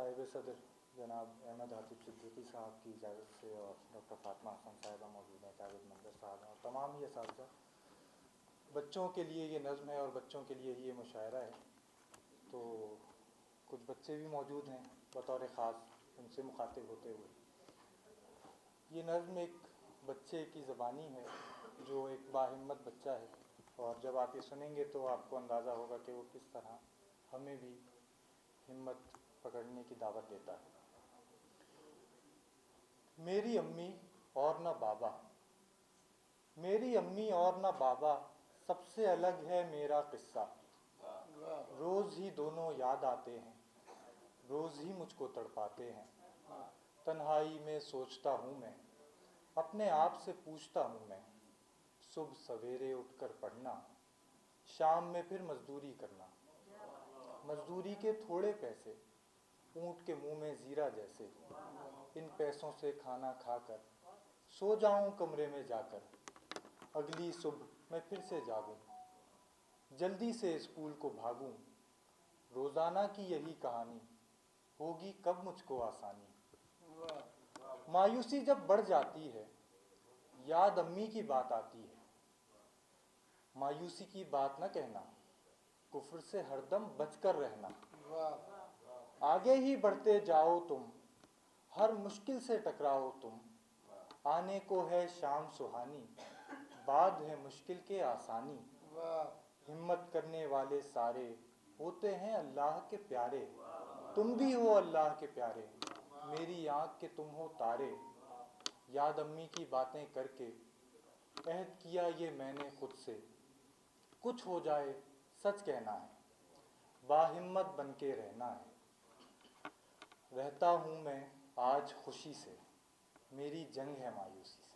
साहिब सदर जनाब अहमद हातिब सिद्दीकी साहब की इजाज़त से और डॉक्टर फातिमा हसन साहिबा मौजूद हैं, जावेद मंजर साहब और तमाम ही असातिज़ा, बच्चों के लिए ये नज़्म है और बच्चों के लिए ये मुशायरा है। तो कुछ बच्चे भी मौजूद हैं बतौर ख़ास, उनसे मुखातिब होते हुए। ये नज़्म एक बच्चे की ज़बानी है जो एक बाहिम्मत बच्चा है, और जब आप ये सुनेंगे तो आपको अंदाज़ा होगा कि वो किस तरह हमें भी हिम्मत पकड़ने की दावत देता है। मेरी अम्मी और न बाबा, मेरी अम्मी और न बाबा, सबसे अलग है मेरा किस्सा। रोज़ ही दोनों याद आते हैं, रोज़ ही मुझको तड़पाते हैं। तन्हाई में सोचता हूँ मैं, अपने आप से पूछता हूँ मैं, सुबह सवेरे उठकर पढ़ना, शाम में फिर मजदूरी करना। मजदूरी के थोड़े पैसे, ऊँट के मुंह में जीरा जैसे, इन पैसों से खाना खाकर सो जाऊं कमरे में जाकर। अगली सुबह मैं फिर से जागूं, जल्दी से स्कूल को भागूं। रोज़ाना की यही कहानी, होगी कब मुझको आसानी। मायूसी जब बढ़ जाती है, याद अम्मी की बात आती है। मायूसी की बात न कहना, कुफ्र से हरदम बचकर रहना। आगे ही बढ़ते जाओ तुम, हर मुश्किल से टकराओ तुम। आने को है शाम सुहानी, बाद है मुश्किल के आसानी। हिम्मत करने वाले सारे होते हैं अल्लाह के प्यारे। तुम भी हो अल्लाह के प्यारे, मेरी आँख के तुम हो तारे। याद अम्मी की बातें करके अहद किया ये मैंने खुद से, कुछ हो जाए सच कहना है, बाहिम्मत बन के रहना है। रहता हूँ मैं आज खुशी से, मेरी जंग है मायूसी से।